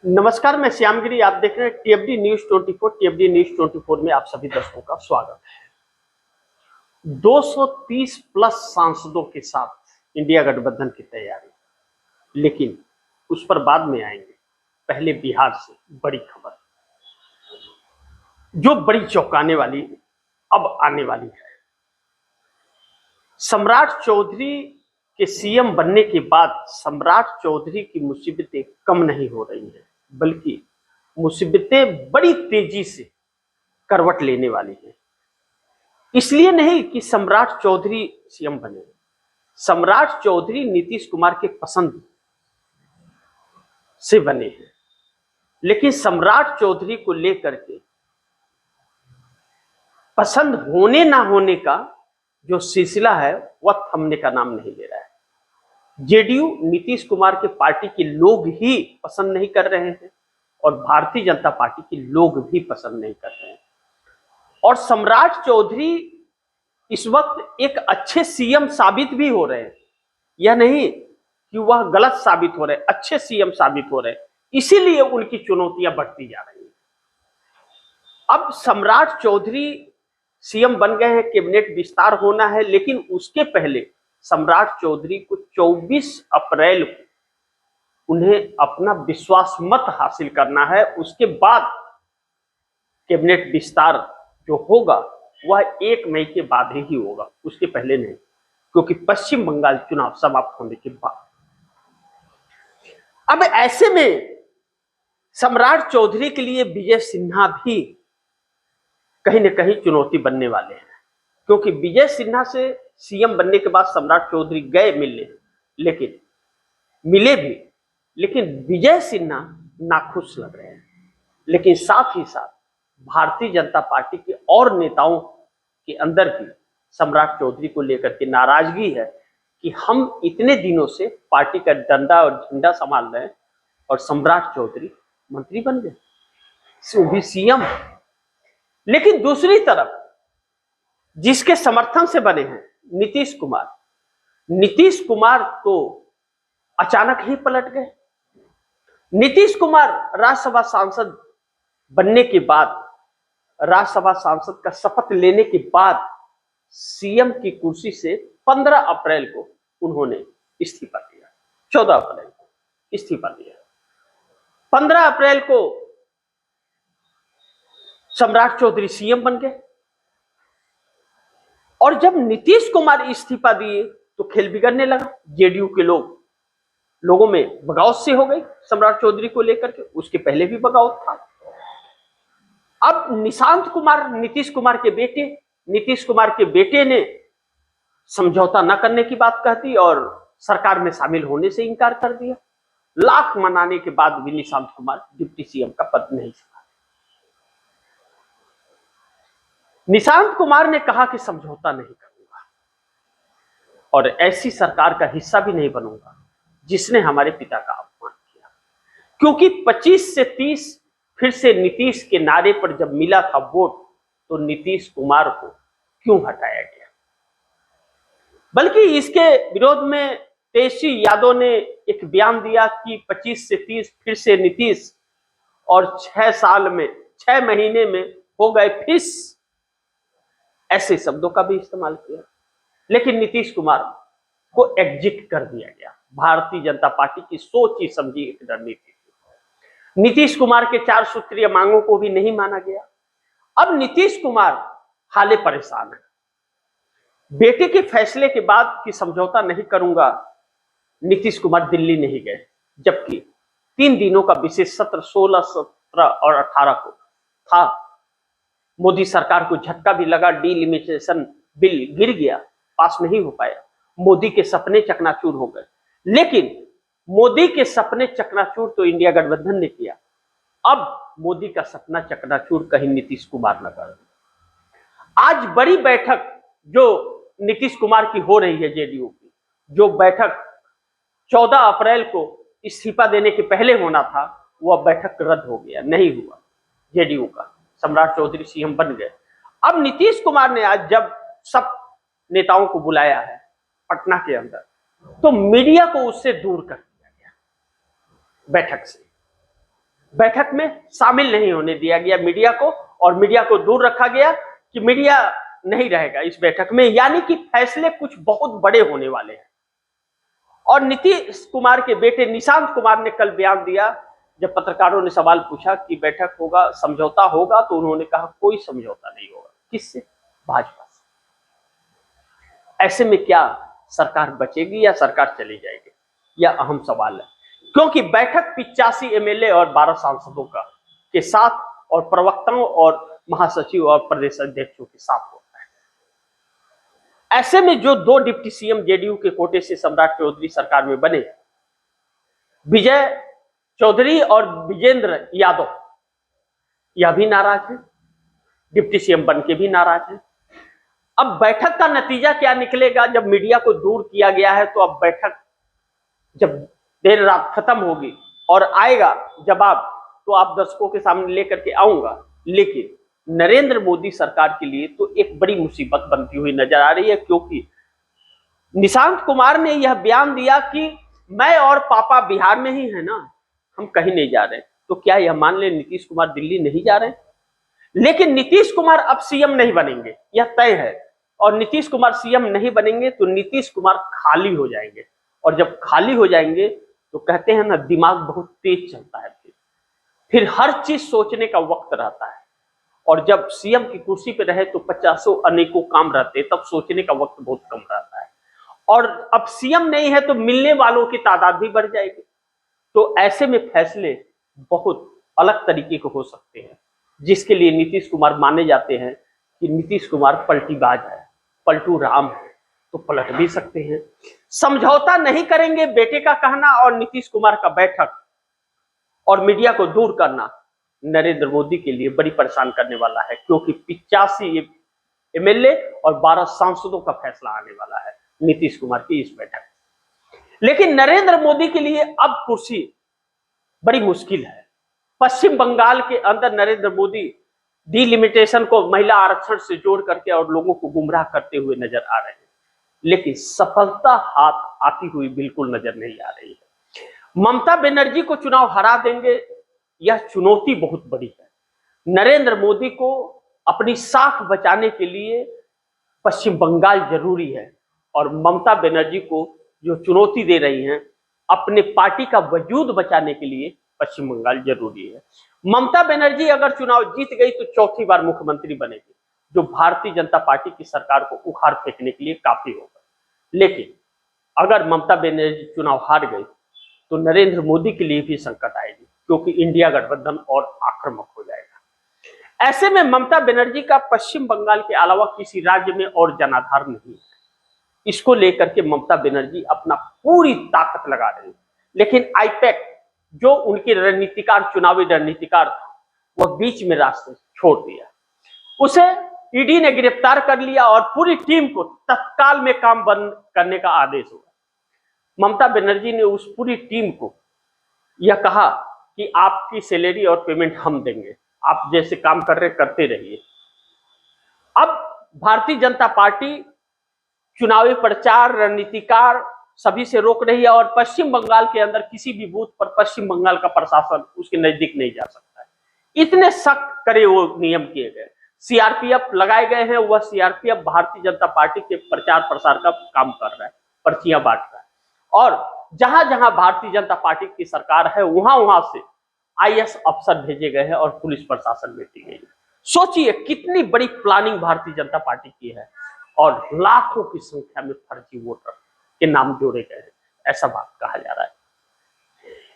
नमस्कार, मैं श्यामगिरी। आप देख रहे हैं टीएफडी न्यूज 24। टीएफडी न्यूज 24 में आप सभी दर्शकों का स्वागत है। 230 प्लस सांसदों के साथ इंडिया गठबंधन की तैयारी, लेकिन उस पर बाद में आएंगे। पहले बिहार से बड़ी खबर, जो बड़ी चौंकाने वाली अब आने वाली है। सम्राट चौधरी के सीएम बनने के बाद सम्राट चौधरी की मुसीबतें कम नहीं हो रही हैं, बल्कि मुसीबतें बड़ी तेजी से करवट लेने वाली हैं। इसलिए नहीं कि सम्राट चौधरी सीएम बने, सम्राट चौधरी नीतीश कुमार के पसंद से बने हैं, लेकिन सम्राट चौधरी को लेकर के पसंद होने ना होने का जो सिलसिला है वह थमने का नाम नहीं ले रहा है। जेडीयू नीतीश कुमार के पार्टी के लोग ही पसंद नहीं कर रहे हैं और भारतीय जनता पार्टी के लोग भी पसंद नहीं कर रहे हैं। और सम्राट चौधरी इस वक्त एक अच्छे सीएम साबित भी हो रहे हैं, यह नहीं कि वह गलत साबित हो रहे, अच्छे सीएम साबित हो रहे हैं। इसीलिए उनकी चुनौतियां बढ़ती जा रही हैं। अब सम्राट चौधरी सीएम बन गए हैं, कैबिनेट विस्तार होना है, लेकिन उसके पहले सम्राट चौधरी को 24 अप्रैल को उन्हें अपना विश्वास मत हासिल करना है। उसके बाद कैबिनेट विस्तार जो होगा वह 1 मई के बाद ही होगा, उसके पहले नहीं, क्योंकि पश्चिम बंगाल चुनाव समाप्त होने के बाद। अब ऐसे में सम्राट चौधरी के लिए विजय सिन्हा भी कहीं ना कहीं चुनौती बनने वाले हैं, क्योंकि विजय सिन्हा से सीएम बनने के बाद सम्राट चौधरी गए मिलने, लेकिन मिले भी, लेकिन विजय सिन्हा नाखुश लग रहे हैं। लेकिन साथ ही साथ भारतीय जनता पार्टी के और नेताओं के अंदर भी सम्राट चौधरी को लेकर के नाराजगी है कि हम इतने दिनों से पार्टी का डंडा और झंडा संभाल रहे हैं और सम्राट चौधरी मंत्री बन गए, वो भी सीएम। लेकिन दूसरी तरफ जिसके समर्थन से बने हैं नीतीश कुमार तो अचानक ही पलट गए। नीतीश कुमार राज्यसभा सांसद बनने के बाद, राज्यसभा सांसद का शपथ लेने के बाद सीएम की कुर्सी से 15 अप्रैल को उन्होंने इस्तीफा दिया। 14 अप्रैल को इस्तीफा दिया। 15 अप्रैल को सम्राट चौधरी सीएम बन गए। और जब नीतीश कुमार इस्तीफा दिए तो खेल बिगड़ने लगा। जेडीयू के लोगों में बगावत से हो गई सम्राट चौधरी को लेकर के, उसके पहले भी बगावत था। अब निशांत कुमार नीतीश कुमार के बेटे ने समझौता न करने की बात कह दी और सरकार में शामिल होने से इनकार कर दिया। लाख मनाने के बाद भी निशांत कुमार डिप्टी सीएम का पद नहीं संभाले। निशांत कुमार ने कहा कि समझौता नहीं करूंगा और ऐसी सरकार का हिस्सा भी नहीं बनूंगा जिसने हमारे पिता का अपमान किया, क्योंकि 25 से 30 फिर से नीतीश के नारे पर जब मिला था वोट, तो नीतीश कुमार को क्यों हटाया गया। बल्कि इसके विरोध में तेजस्वी यादव ने एक बयान दिया कि 25 से 30 फिर से नीतीश, और 6 महीने में हो गए फिस, ऐसे शब्दों का भी इस्तेमाल किया। लेकिन नीतीश कुमार को एग्जिट कर दिया गया। भारतीय जनता पार्टी की सोची समझी एक रणनीति थी। नीतीश कुमार के 4 सूत्रीय मांगों को भी नहीं माना गया। अब नीतीश कुमार हाले परेशान है। बेटे के फैसले के बाद कि समझौता नहीं करूंगा, नीतीश कुमार दिल्ली नहीं गए, जबकि 3 दिनों का विशेष सत्र 16, 17 और 18 को था। मोदी सरकार को झटका भी लगा, डीलिमिटेशन बिल गिर गया, पास नहीं हो पाया। मोदी के सपने चकनाचूर हो गए। लेकिन मोदी के सपने चकनाचूर तो इंडिया गठबंधन ने किया। अब मोदी का सपना चकनाचूर कहीं नीतीश कुमार न कर। आज बड़ी बैठक जो नीतीश कुमार की हो रही है जेडीयू की, जो बैठक 14 अप्रैल को इस्तीफा देने के पहले होना था, वह बैठक रद्द हो गया, नहीं हुआ जेडीयू का। सम्राट चौधरी सीएम बन गए। अब नीतीश कुमार ने आज जब सब नेताओं को बुलाया है पटना के अंदर, तो मीडिया को उससे दूर कर दिया गया बैठक से। बैठक में शामिल नहीं होने दिया गया मीडिया को, और मीडिया को दूर रखा गया कि मीडिया नहीं रहेगा इस बैठक में, यानी कि फैसले कुछ बहुत बड़े होने वाले हैं। और नीतीश कुमार के बेटे निशांत कुमार ने कल बयान दिया, जब पत्रकारों ने सवाल पूछा कि बैठक होगा, समझौता होगा, तो उन्होंने कहा कोई समझौता नहीं होगा। किससे? भाजपा से। ऐसे में क्या सरकार बचेगी या सरकार चली जाएगी, यह अहम सवाल है। क्योंकि बैठक 85 एमएलए और 12 सांसदों का के साथ, और प्रवक्ताओं और महासचिव और प्रदेश अध्यक्षों के साथ होता है। ऐसे में जो 2 डिप्टी सीएम जेडीयू के कोटे से सम्राट चौधरी सरकार में बने, विजय चौधरी और विजेंद्र यादव, यह भी नाराज है, डिप्टी सीएम बन के भी नाराज है। अब बैठक का नतीजा क्या निकलेगा? जब मीडिया को दूर किया गया है, तो अब बैठक जब देर रात खत्म होगी और आएगा जवाब, तो आप दर्शकों के सामने लेकर के आऊंगा। लेकिन नरेंद्र मोदी सरकार के लिए तो एक बड़ी मुसीबत बनती हुई नजर आ रही है, क्योंकि निशांत कुमार ने यह बयान दिया कि मैं और पापा बिहार में ही है ना, हम कहीं नहीं जा रहे। तो क्या यह मान ले नीतीश कुमार दिल्ली नहीं जा रहे? लेकिन नीतीश कुमार अब सीएम नहीं बनेंगे, यह तय है। और नीतीश कुमार सीएम नहीं बनेंगे तो नीतीश कुमार खाली हो जाएंगे, और जब खाली हो जाएंगे तो कहते हैं ना, दिमाग बहुत तेज चलता है, फिर हर चीज सोचने का वक्त रहता है। और जब सीएम की कुर्सी पे रहे तो 50 अनेकों काम रहते, तब सोचने का वक्त बहुत कम रहता है। और अब सीएम नहीं है तो मिलने वालों की तादाद भी बढ़ जाएगी। तो ऐसे में फैसले बहुत अलग तरीके के हो सकते हैं, जिसके लिए नीतीश कुमार माने जाते हैं कि नीतीश कुमार पलटीबाज है, पलटू राम है, तो पलट भी सकते हैं। समझौता नहीं करेंगे, बेटे का कहना और नीतीश कुमार का बैठक और मीडिया को दूर करना नरेंद्र मोदी के लिए बड़ी परेशान करने वाला है, क्योंकि 85 एमएलए और 12 सांसदों का फैसला आने वाला है नीतीश कुमार की इस बैठक। लेकिन नरेंद्र मोदी के लिए अब कुर्सी बड़ी मुश्किल है। पश्चिम बंगाल के अंदर नरेंद्र मोदी डिलिमिटेशन को महिला आरक्षण से जोड़ करके और लोगों को गुमराह करते हुए नजर आ रहे हैं, लेकिन सफलता हाथ आती हुई बिल्कुल नजर नहीं आ रही है। ममता बनर्जी को चुनाव हरा देंगे, यह चुनौती बहुत बड़ी है। नरेंद्र मोदी को अपनी साख बचाने के लिए पश्चिम बंगाल जरूरी है, और ममता बनर्जी को जो चुनौती दे रही हैं, अपने पार्टी का वजूद बचाने के लिए पश्चिम बंगाल जरूरी है। ममता बनर्जी अगर चुनाव जीत गई तो चौथी बार मुख्यमंत्री बनेगी, जो भारतीय जनता पार्टी की सरकार को उखाड़ फेंकने के लिए काफी होगा। लेकिन अगर ममता बनर्जी चुनाव हार गई तो नरेंद्र मोदी के लिए भी संकट आएगी, क्योंकि इंडिया गठबंधन और आक्रामक हो जाएगा। ऐसे में ममता बनर्जी का पश्चिम बंगाल के अलावा किसी राज्य में और जनाधार नहीं है। इसको लेकर के ममता बनर्जी अपना पूरी ताकत लगा रही है। लेकिन आईपैक जो उनकी रणनीतिकार, चुनावी रणनीतिकार था, वह बीच में रास्ते छोड़ दिया। उसे ईडी ने गिरफ्तार कर लिया और पूरी टीम को तत्काल में काम बंद करने का आदेश हुआ। ममता बनर्जी ने उस पूरी टीम को यह कहा कि आपकी सैलरी और पेमेंट हम देंगे, आप जैसे काम कर रहे करते रहिए। अब भारतीय जनता पार्टी चुनावी प्रचार, रणनीतिकार सभी से रोक रही है, और पश्चिम बंगाल के अंदर किसी भी बूथ पर पश्चिम बंगाल का प्रशासन उसके नजदीक नहीं जा सकता है। इतने सख्त करे वो नियम किए गए। सीआरपीएफ लगाए गए हैं, वह सीआरपीएफ भारतीय जनता पार्टी के प्रचार प्रसार का काम कर रहा है, पर्चियां बांट रहा है। और जहां जहां भारतीय जनता पार्टी की सरकार है, वहां वहां से आईएएस अफसर भेजे गए हैं और पुलिस प्रशासन भेजी गई है। सोचिए कितनी बड़ी प्लानिंग भारतीय जनता पार्टी की है, और लाखों की संख्या में फर्जी वोटर के नाम जोड़े गए हैं, ऐसा बात कहा जा रहा है।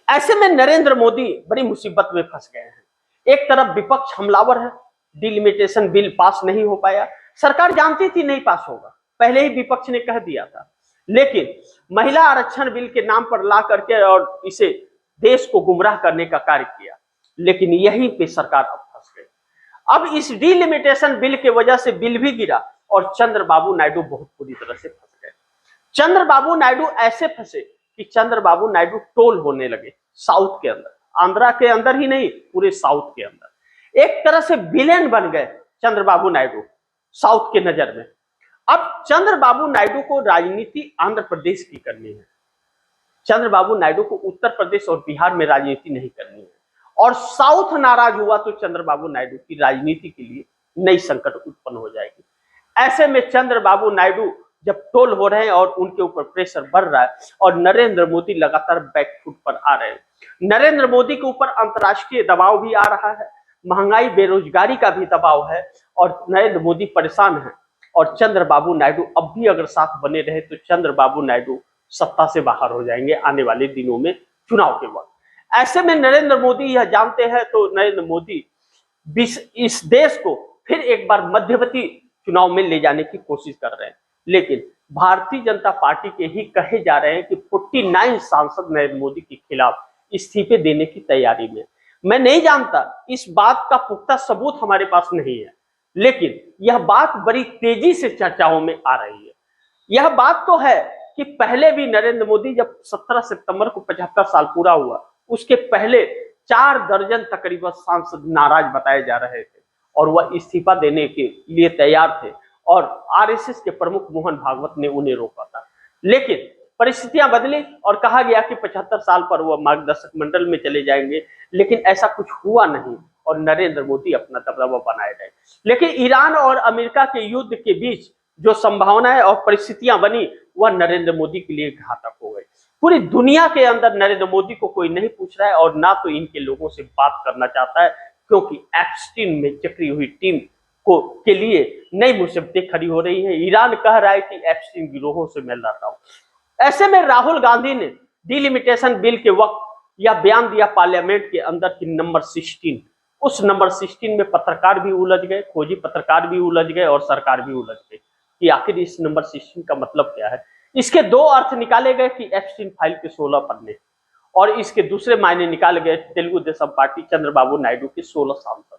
ऐसे में नरेंद्र मोदी बड़ी मुसीबत में फंस गए हैं। एक तरफ विपक्ष हमलावर है, डिलिमिटेशन बिल पास नहीं हो पाया, सरकार जानती थी नहीं पास होगा, पहले ही विपक्ष ने कह दिया था। लेकिन महिला आरक्षण बिल के नाम पर ला करके और इसे देश को गुमराह करने का कार्य किया, लेकिन यहीं पे सरकार अब फंस गई। अब इस डिलिमिटेशन बिल के वजह से बिल भी गिरा और चंद्रबाबू नायडू बहुत बुरी तरह से फंस गए। चंद्रबाबू नायडू ऐसे फंसे कि चंद्रबाबू नायडू टोल होने लगे साउथ के अंदर, आंध्रा के अंदर ही नहीं, पूरे साउथ के अंदर। एक तरह से विलेन बन गए चंद्रबाबू नायडू साउथ के नजर में। अब चंद्रबाबू नायडू को राजनीति आंध्र प्रदेश की करनी है, चंद्रबाबू नायडू को उत्तर प्रदेश और बिहार में राजनीति नहीं करनी है। और साउथ नाराज हुआ तो चंद्रबाबू नायडू की राजनीति के लिए नई संकट उत्पन्न हो जाएगी। ऐसे में चंद्रबाबू नायडू जब टोल हो रहे हैं और उनके ऊपर प्रेशर बढ़ रहा है और नरेंद्र मोदी लगातार बैकफुट पर आ रहे हैं, नरेंद्र मोदी के ऊपर अंतर्राष्ट्रीय दबाव भी आ रहा है, महंगाई बेरोजगारी का भी दबाव है और नरेंद्र मोदी परेशान है और चंद्रबाबू नायडू अब भी अगर साथ बने रहे तो चंद्रबाबू नायडू सत्ता से बाहर हो जाएंगे आने वाले दिनों में चुनाव के वक्त। ऐसे में नरेंद्र मोदी यह जानते हैं तो नरेंद्र मोदी इस देश को फिर एक बार मध्यवर्ती चुनाव में ले जाने की कोशिश कर रहे हैं, लेकिन भारतीय जनता पार्टी के ही कहे जा रहे हैं कि 49 सांसद नरेंद्र मोदी के खिलाफ इस्तीफे देने की तैयारी में। मैं नहीं जानता, इस बात का पुख्ता सबूत हमारे पास नहीं है, लेकिन यह बात बड़ी तेजी से चर्चाओं में आ रही है। यह बात तो है कि पहले भी नरेंद्र मोदी जब 17 सितंबर को 75 साल पूरा हुआ, उसके पहले 4 दर्जन तकरीबन सांसद नाराज बताए जा रहे थे और वह इस्तीफा देने के लिए तैयार थे और आरएसएस के प्रमुख मोहन भागवत ने उन्हें रोका था, लेकिन परिस्थितियां बदली और कहा गया कि 75 साल पर वह मार्गदर्शक मंडल में चले जाएंगे, लेकिन ऐसा कुछ हुआ नहीं और नरेंद्र मोदी अपना दबदबा बनाए रहे। लेकिन ईरान और अमेरिका के युद्ध के बीच जो संभावनाएं और परिस्थितियां बनी वह नरेंद्र मोदी के लिए घातक हो गई। पूरी दुनिया के अंदर नरेंद्र मोदी को कोई नहीं पूछ रहा है और ना तो इनके लोगों से बात करना चाहता है, क्योंकि एप्स्टीन में चक्री हुई टीम के लिए नई मुसीबतें खड़ी हो रही है। ईरान कह रहा है कि एप्स्टीन गिरोहों से मैं लड़ रहा हूं। ऐसे में राहुल गांधी ने डिलिमिटेशन बिल के वक्त यह बयान दिया पार्लियामेंट के अंदर की नंबर 16, उस नंबर 16 में पत्रकार भी उलझ गए, खोजी पत्रकार भी उलझ गए और सरकार भी उलझ गई कि आखिर इस नंबर 16 का मतलब क्या है। इसके 2 अर्थ निकाले गए कि एप्स्टीन फाइल के 16 पन्ने और इसके दूसरे मायने निकाले गए तेलुगु देशम पार्टी चंद्रबाबू नायडू के 16 सांसद।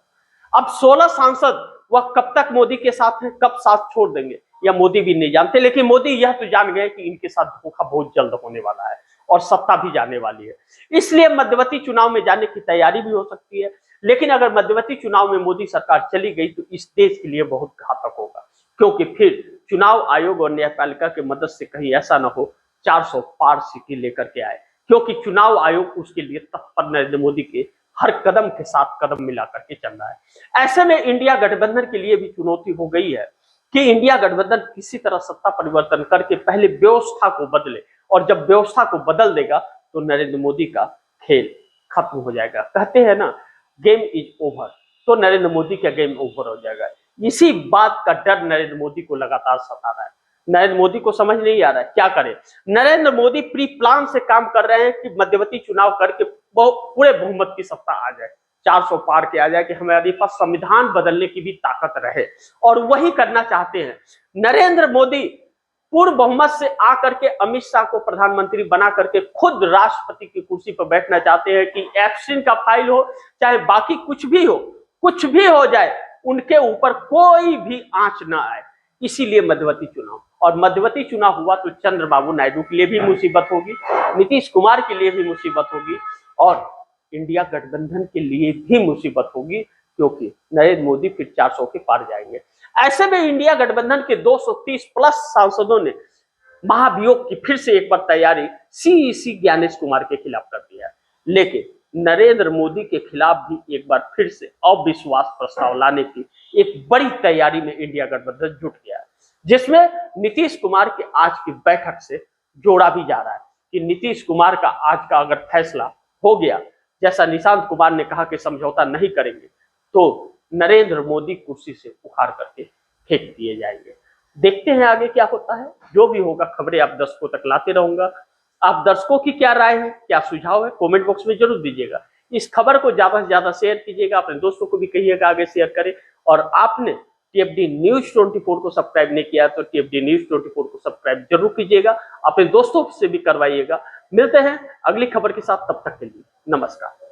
अब 16 सांसद वह कब तक मोदी के साथ हैं, कब साथ छोड़ देंगे या मोदी भी नहीं जानते, लेकिन मोदी यह तो जान गए कि इनके साथ धोखा बहुत जल्द होने वाला है और सत्ता भी जाने वाली है। इसलिए मध्यवर्ती चुनाव में जाने की तैयारी भी हो सकती है, लेकिन अगर मध्यवर्ती चुनाव में मोदी सरकार चली गई तो इस देश के लिए बहुत घातक होगा, क्योंकि फिर चुनाव आयोग और न्यायपालिका की मदद से कहीं ऐसा न हो 400 पार सीटें लेकर के आए, क्योंकि चुनाव आयोग उसके लिए तत्पर नरेंद्र मोदी के हर कदम के साथ कदम मिला करके चल रहा है। ऐसे में इंडिया गठबंधन के लिए भी चुनौती हो गई है कि इंडिया गठबंधन किसी तरह सत्ता परिवर्तन करके पहले व्यवस्था को बदले, और जब व्यवस्था को बदल देगा तो नरेंद्र मोदी का खेल खत्म हो जाएगा। कहते हैं ना, गेम इज ओवर, तो नरेंद्र मोदी का गेम ओवर हो जाएगा। इसी बात का डर नरेंद्र मोदी को लगातार सता रहा है। नरेंद्र मोदी को समझ नहीं आ रहा है क्या करे। नरेंद्र मोदी प्री प्लान से काम कर रहे हैं कि मध्यवर्ती चुनाव करके पूरे बहुमत की सत्ता आ जाए, 400 पार के आ जाए, कि हमारे पास संविधान बदलने की भी ताकत रहे, और वही करना चाहते हैं। नरेंद्र मोदी पूर्ण बहुमत से आकर के अमित शाह को प्रधानमंत्री बना करके खुद राष्ट्रपति की कुर्सी पर बैठना चाहते हैं कि एप्स्टीन का फाइल हो चाहे बाकी कुछ भी हो जाए, उनके ऊपर कोई भी आंच ना आए। इसीलिए मध्यवर्ती चुनाव, और मध्यवर्ती चुनाव हुआ तो चंद्रबाबू नायडू के लिए भी मुसीबत होगी, नीतीश कुमार के लिए भी मुसीबत होगी और इंडिया गठबंधन के लिए भी मुसीबत होगी, क्योंकि नरेंद्र मोदी फिर 400 के पार जाएंगे। ऐसे में इंडिया गठबंधन के 230 प्लस सांसदों ने महाभियोग की फिर से एक बार तैयारी सीईसी ज्ञानेश कुमार के खिलाफ कर दिया, लेकिन नरेंद्र मोदी के खिलाफ भी एक बार फिर से अविश्वास प्रस्ताव लाने की एक बड़ी तैयारी में इंडिया गठबंधन जुट गया है, जिसमें नीतीश कुमार के आज की बैठक से जोड़ा भी जा रहा है कि नीतीश कुमार का आज का अगर फैसला हो गया, जैसा निशांत कुमार ने कहा कि समझौता नहीं करेंगे, तो नरेंद्र मोदी कुर्सी से उखाड़ करके फेंक दिए जाएंगे। देखते हैं आगे क्या होता है। जो भी होगा खबरें आप दर्शकों तक लाते रहूंगा। आप दर्शकों की क्या राय है, क्या सुझाव है, कमेंट बॉक्स में जरूर दीजिएगा। इस खबर को ज्यादा से ज्यादा शेयर कीजिएगा, अपने दोस्तों को भी कहिएगा आगे शेयर करें। और आपने टीएफडी न्यूज 24 को सब्सक्राइब नहीं किया तो टीएफडी न्यूज 24 को सब्सक्राइब जरूर कीजिएगा, अपने दोस्तों से भी करवाइएगा। मिलते हैं अगली खबर के साथ, तब तक के लिए नमस्कार।